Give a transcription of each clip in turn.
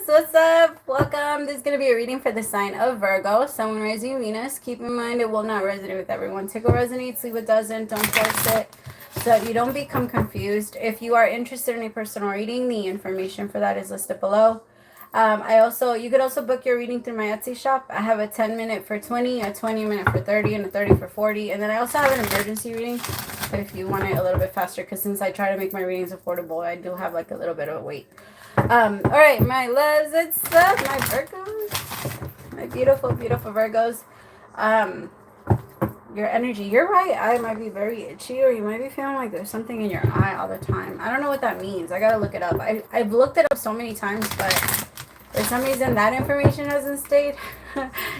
What's up? Welcome. This is going to be a reading for the sign of Virgo, Sun, Moon, Rising, Venus. Keep in mind it will not resonate with everyone. Take what resonates, leave what doesn't. Don't force it so that you don't become confused. If you are interested in a personal reading, the information for that is listed below. You could also book your reading through my Etsy shop. I have a 10-minute for 20, a 20-minute for 30, and a 30 for 40. And then I also have an emergency reading if you want it a little bit faster, because since I try to make my readings affordable, I do have like a little bit of a wait. All right, my loves, it's up, my Virgos, my beautiful, beautiful Virgos. Your energy, you're right, eye might be very itchy, or you might be feeling like there's something in your eye all the time. I don't know what that means. I gotta look it up. I've looked it up so many times, but for some reason that information hasn't stayed,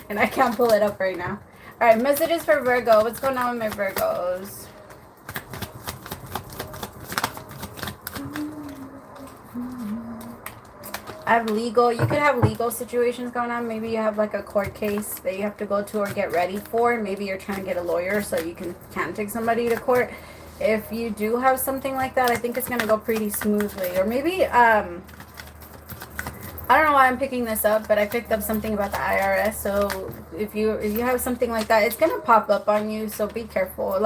and I can't pull it up right now. All right, messages for Virgo. What's going on with my Virgos? I have legal. You could have legal situations going on. Maybe you have like a court case that you have to go to or get ready for. Maybe you're trying to get a lawyer so you can take somebody to court. If you do have something like that, I think it's going to go pretty smoothly. Or maybe, I don't know why I'm picking this up, but I picked up something about the IRS. So if you have something like that, it's going to pop up on you. So be careful.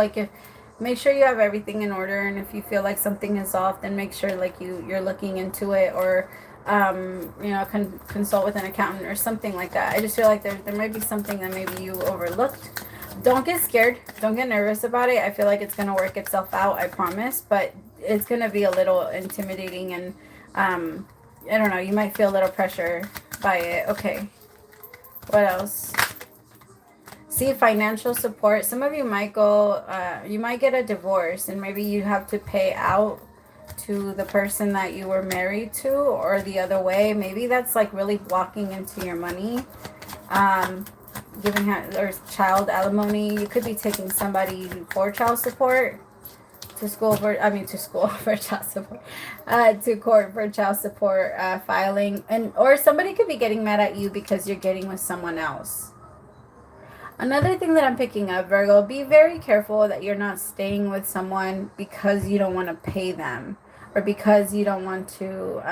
Make sure you have everything in order. And if you feel like something is off, then make sure like you're looking into it, or consult with an accountant or something like that. I just feel like there might be something that maybe you overlooked. Don't get scared. Don't get nervous about it. I feel like it's going to work itself out, I promise. But it's going to be a little intimidating, and I don't know. You might feel a little pressure by it. Okay. What else? See, financial support. Some of you might you might get a divorce, and maybe you have to pay out to the person that you were married to, or the other way. Maybe that's like really blocking into your money. Or child alimony. You could be taking somebody for child support, to school for child support, to court for child support filing, or somebody could be getting mad at you because you're getting with someone else. Another thing that I'm picking up, Virgo, be very careful that you're not staying with someone because you don't want to pay them, or because you don't want to,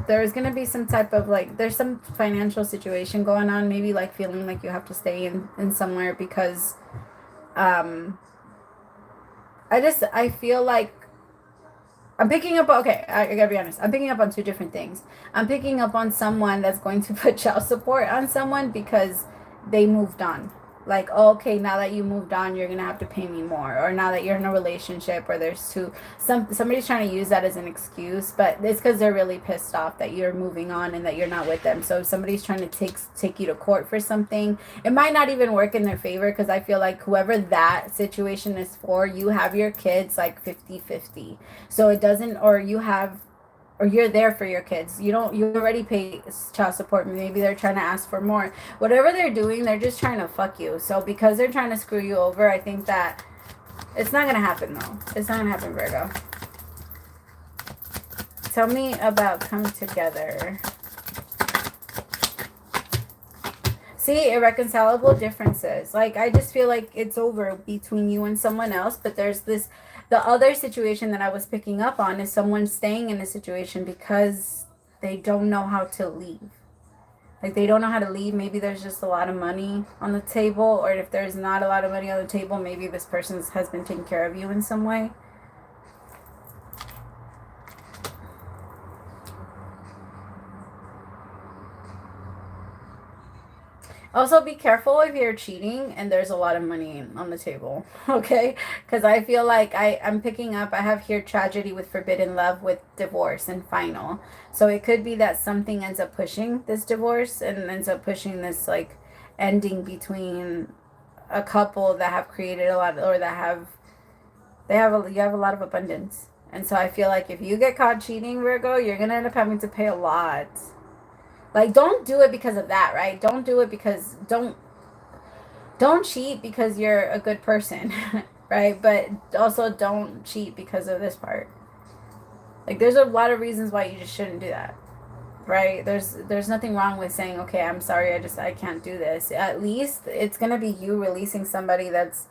there's going to be some type of there's some financial situation going on, maybe like feeling like you have to stay in somewhere because, I feel like I'm picking up, okay, I gotta be honest, I'm picking up on two different things. I'm picking up on someone that's going to put child support on someone because they moved on. Like, oh, okay, now that you moved on, you're gonna have to pay me more. Or now that you're in a relationship, or somebody's trying to use that as an excuse, but it's because they're really pissed off that you're moving on and that you're not with them. So if somebody's trying to take you to court for something, it might not even work in their favor, because I feel like whoever that situation is for, you have your kids like 50-50. So it doesn't, or you're there for your kids. You already pay child support. Maybe they're trying to ask for more. Whatever they're doing, they're just trying to fuck you. So because they're trying to screw you over, I think that it's not going to happen, though. It's not going to happen, Virgo. Tell me about come together. See, irreconcilable differences. Like, I just feel like it's over between you and someone else, but there's this... The other situation that I was picking up on is someone staying in a situation because they don't know how to leave. Like, they don't know how to leave. Maybe there's just a lot of money on the table, or if there's not a lot of money on the table, maybe this person has been taking care of you in some way. Also, be careful if you're cheating and there's a lot of money on the table, okay? Because I feel like I'm picking up, I have here tragedy with forbidden love with divorce and final. So it could be that something ends up pushing this divorce and ends up pushing this, like, ending between a couple that have created a lot, or that you have a lot of abundance. And so I feel like if you get caught cheating, Virgo, you're going to end up having to pay a lot. Like, don't do it because of that, right? Don't do it because... Don't cheat because you're a good person, right? But also don't cheat because of this part. Like, there's a lot of reasons why you just shouldn't do that, right? There's nothing wrong with saying, okay, I'm sorry, I can't do this. At least it's going to be you releasing somebody that's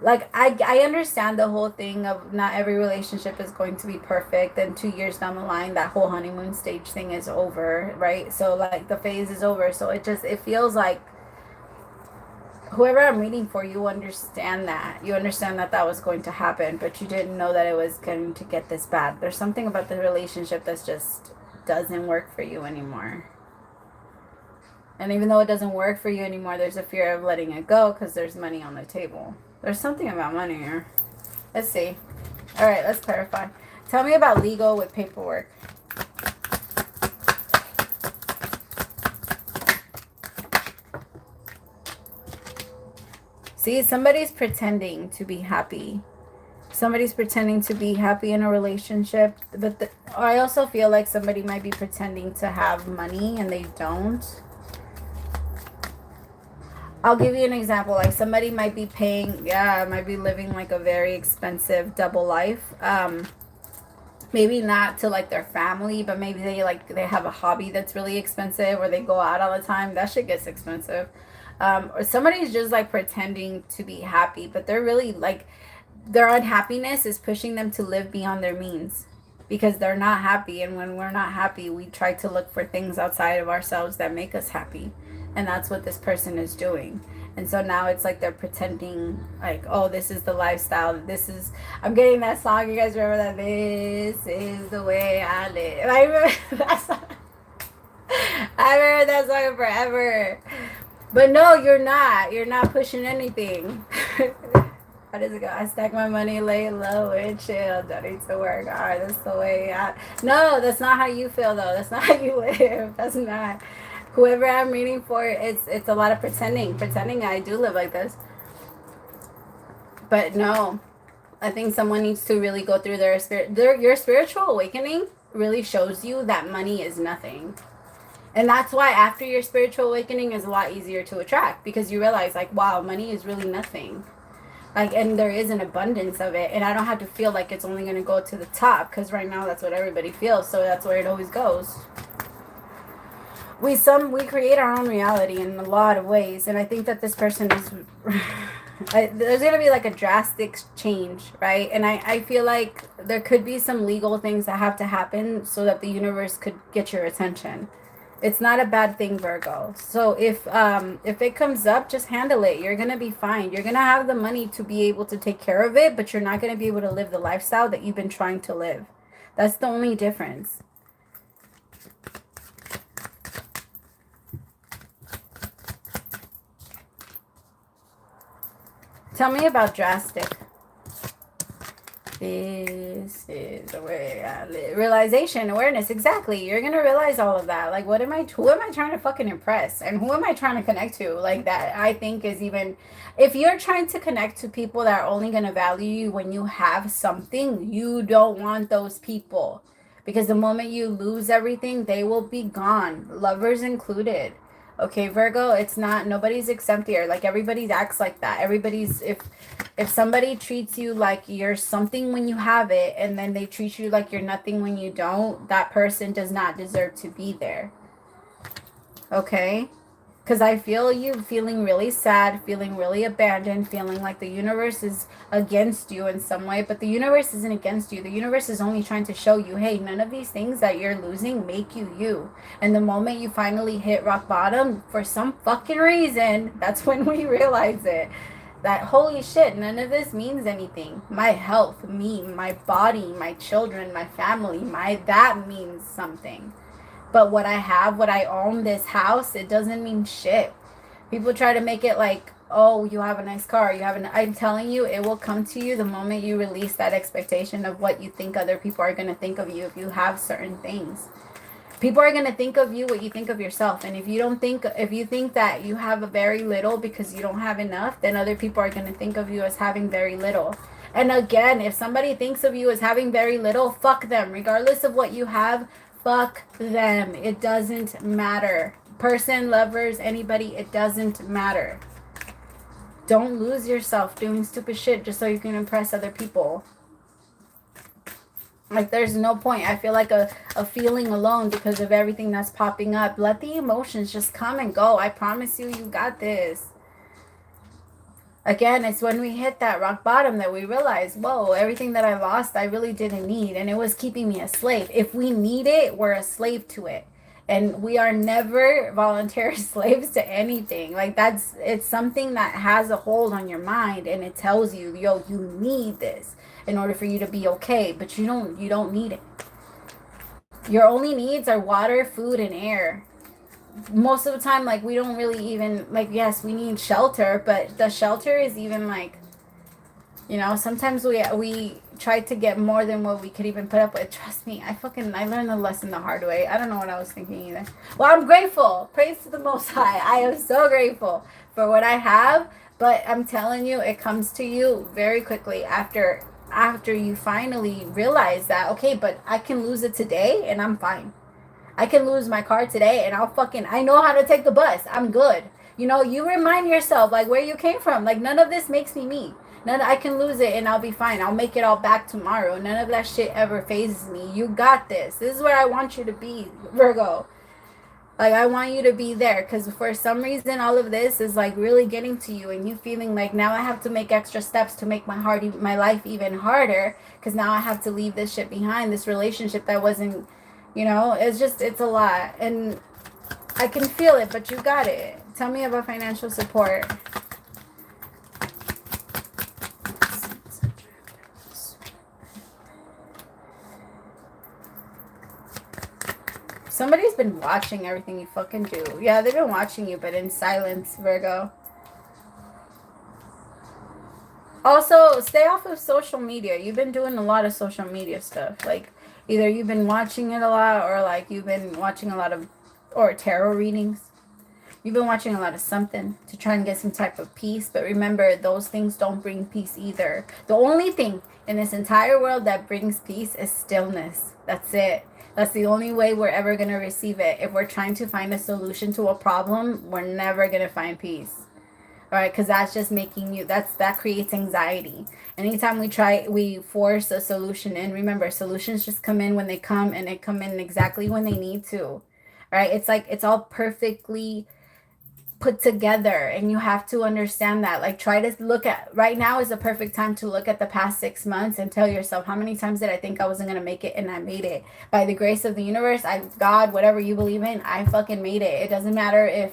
like I understand the whole thing of not every relationship is going to be perfect, and 2 years down the line that whole honeymoon stage thing is over, right? So like the phase is over, so it feels like whoever I'm reading for, you understand that that was going to happen, but you didn't know that it was going to get this bad. There's something about the relationship that just doesn't work for you anymore. And even though it doesn't work for you anymore, there's a fear of letting it go because there's money on the table. There's something about money here. Let's see. All right, let's clarify. Tell me about legal with paperwork. See, somebody's pretending to be happy. Somebody's pretending to be happy in a relationship. But I also feel like somebody might be pretending to have money and they don't. I'll give you an example. Like somebody might be paying, might be living like a very expensive double life. Maybe not to like their family, but maybe they have a hobby that's really expensive, or they go out all the time. That shit gets expensive. Or somebody's just like pretending to be happy, but they're really like, their unhappiness is pushing them to live beyond their means because they're not happy. And when we're not happy, we try to look for things outside of ourselves that make us happy. And that's what this person is doing. And so now it's like they're pretending like, oh, this is the lifestyle. I'm getting that song. You guys remember that? This is the way I live. I remember that song. I remember that song forever. But no, you're not. You're not pushing anything. How does it go? I stack my money, lay low, and chill. Don't need to work hard. That's the way I... No, that's not how you feel, though. That's not how you live. That's not... Whoever I'm reading for, it's a lot of pretending. Pretending I do live like this. But no, I think someone needs to really go through your spiritual awakening really shows you that money is nothing. And that's why after your spiritual awakening is a lot easier to attract, because you realize like, wow, money is really nothing. Like, and there is an abundance of it, and I don't have to feel like it's only going to go to the top, because right now that's what everybody feels, so that's where it always goes. We create our own reality in a lot of ways, and I think that this person is there's going to be like a drastic change, right? And I feel like there could be some legal things that have to happen so that the universe could get your attention. It's not a bad thing, Virgo. So if it comes up, just handle it. You're going to be fine. You're going to have the money to be able to take care of it, but you're not going to be able to live the lifestyle that you've been trying to live. That's the only difference. Tell me about drastic. This is the way I live. Realization, awareness, exactly. You're gonna realize all of that. Like, who am I trying to fucking impress? And who am I trying to connect to? Like, that I think is even... If you're trying to connect to people that are only gonna value you when you have something, you don't want those people. Because the moment you lose everything, they will be gone. Lovers included. Okay, Virgo, it's not... Nobody's exempt here. Like, everybody acts like that. Everybody's... If somebody treats you like you're something when you have it, and then they treat you like you're nothing when you don't, that person does not deserve to be there. Okay? Because I feel you feeling really sad, feeling really abandoned, feeling like the universe is against you in some way. But the universe isn't against you. The universe is only trying to show you, hey, none of these things that you're losing make you you. And the moment you finally hit rock bottom, for some fucking reason, that's when we realize it. That holy shit, none of this means anything. My health, me, my body, my children, my family, that means something. But what I have, what I own, this house, it doesn't mean shit. People try to make it like, oh, you have a nice car, I'm telling you, it will come to you the moment you release that expectation of what you think other people are going to think of you if you have certain things. People are going to think of you what you think of yourself. And if you think that you have a very little because you don't have enough, then other people are going to think of you as having very little. And again, if somebody thinks of you as having very little, fuck them. Regardless of what you have, fuck them. It doesn't matter. Person, lovers, anybody, it doesn't matter. Don't lose yourself doing stupid shit just so you can impress other people. Like, there's no point. I feel like a feeling alone because of everything that's popping up. Let the emotions just come and go. I promise you, you got this. Again, it's when we hit that rock bottom that we realize, whoa, everything that I lost, I really didn't need. And it was keeping me a slave. If we need it, we're a slave to it. And we are never voluntary slaves to anything. Like it's something that has a hold on your mind and it tells you, yo, you need this in order for you to be okay. But you don't need it. Your only needs are water, food, and air. Most of the time, like, we don't really even, like, yes, we need shelter, but the shelter is even like, sometimes we try to get more than what we could even put up with. Trust me, I learned the lesson the hard way. I don't know what I was thinking either. Well, I'm grateful. Praise to the Most High. I am so grateful for what I have, but I'm telling you, it comes to you very quickly after you finally realize that, okay, but I can lose it today and I'm fine. I can lose my car today and I know how to take the bus. I'm good. You remind yourself, like, where you came from. Like, none of this makes me. I can lose it and I'll be fine. I'll make it all back tomorrow. None of that shit ever phases me. You got this. This is where I want you to be, Virgo. Like, I want you to be there because for some reason, all of this is like really getting to you and you feeling like now I have to make extra steps to make my life even harder because now I have to leave this shit behind, this relationship that wasn't, it's a lot. And I can feel it, but you got it. Tell me about financial support. Somebody's been watching everything you fucking do. Yeah, they've been watching you, but in silence, Virgo. Also, stay off of social media. You've been doing a lot of social media stuff. Like, either you've been watching it a lot or, like, you've been watching a lot of, or tarot readings. You've been watching a lot of something to try and get some type of peace. But remember, those things don't bring peace either. The only thing in this entire world that brings peace is stillness. That's it. That's the only way we're ever going to receive it. If we're trying to find a solution to a problem, we're never going to find peace. All right, because that's just making you, that creates anxiety. Anytime we force a solution in, remember, solutions just come in when they come, and they come in exactly when they need to. All right, it's like it's all perfectly put together, and you have to understand that. Like, try to look at, right now is the perfect time to look at the past 6 months and tell yourself, how many times did I think I wasn't going to make it and I made it? By the grace of the universe, God, whatever you believe in, I fucking made it. It doesn't matter if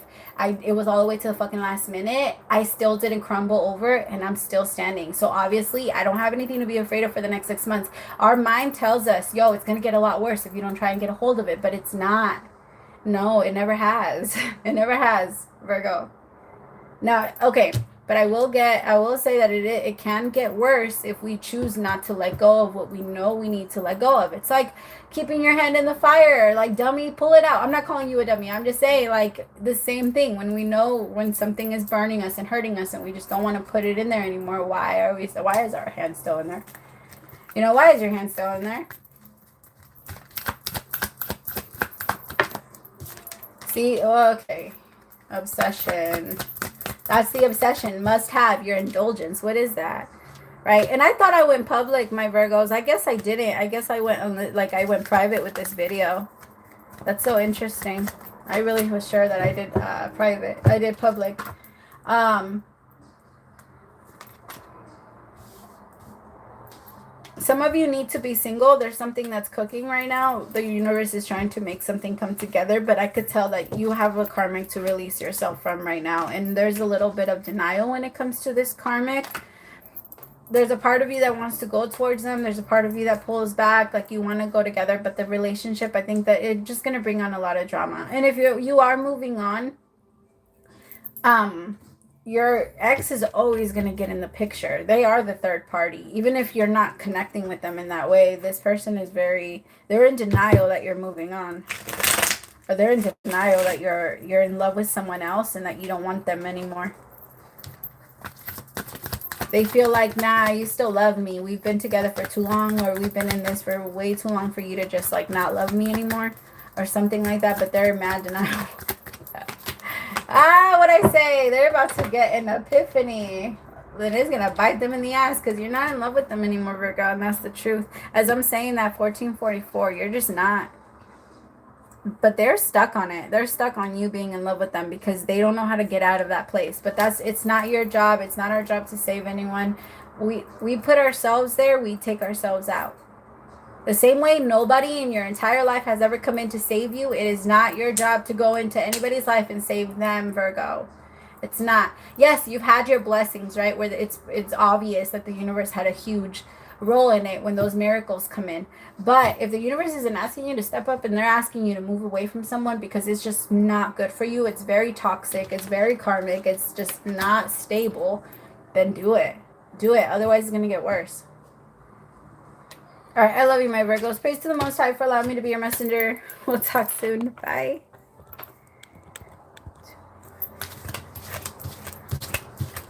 it was all the way to the fucking last minute. I still didn't crumble over and I'm still standing. So obviously I don't have anything to be afraid of for the next 6 months. Our mind tells us, yo, it's going to get a lot worse if you don't try and get a hold of it, but it's not. No, it never has. It never has, Virgo. Now, okay, but I will say that it can get worse if we choose not to let go of what we know we need to let go of. It's like keeping your hand in the fire, like, dummy, pull it out. I'm not calling you a dummy. I'm just saying, like, the same thing. When we know when something is burning us and hurting us and we just don't want to put it in there anymore, why is our hand still in there? Why is your hand still in there? See, okay. Obsession. That's the obsession. Must have your indulgence. What is that? Right? And I thought I went public, my Virgos. I guess I didn't. I guess I went I went private with this video. That's so interesting. I really was sure that I did private. I did public. Some of you need to be single. There's something that's cooking right now. The universe is trying to make something come together, but I could tell that you have a karmic to release yourself from right now. And there's a little bit of denial when it comes to this karmic. There's a part of you that wants to go towards them. There's a part of you that pulls back, like you want to go together. But the relationship, I think that it's just going to bring on a lot of drama. And if you are moving on, your ex is always going to get in the picture. They are the third party. Even if you're not connecting with them in that way, this person is they're in denial that you're moving on. Or they're in denial that you're in love with someone else and that you don't want them anymore. They feel like, nah, you still love me. We've been together for too long, or we've been in this for way too long for you to just, like, not love me anymore. Or something like that, but they're mad denial. What I say, they're about to get an epiphany. It is going to bite them in the ass because you're not in love with them anymore, Virgo, and that's the truth. As I'm saying that, 1444, you're just not. But they're stuck on it. They're stuck on you being in love with them because they don't know how to get out of that place. But it's not your job. It's not our job to save anyone. We put ourselves there. We take ourselves out. The same way nobody in your entire life has ever come in to save you, it is not your job to go into anybody's life and save them, Virgo. It's not. Yes, you've had your blessings, right? Where it's obvious that the universe had a huge role in it when those miracles come in. But if the universe isn't asking you to step up and they're asking you to move away from someone because it's just not good for you, it's very toxic, it's very karmic, it's just not stable, then do it. Do it. Otherwise, it's going to get worse. All right, I love you, my Virgos. Praise to the Most High for allowing me to be your messenger. We'll talk soon. Bye.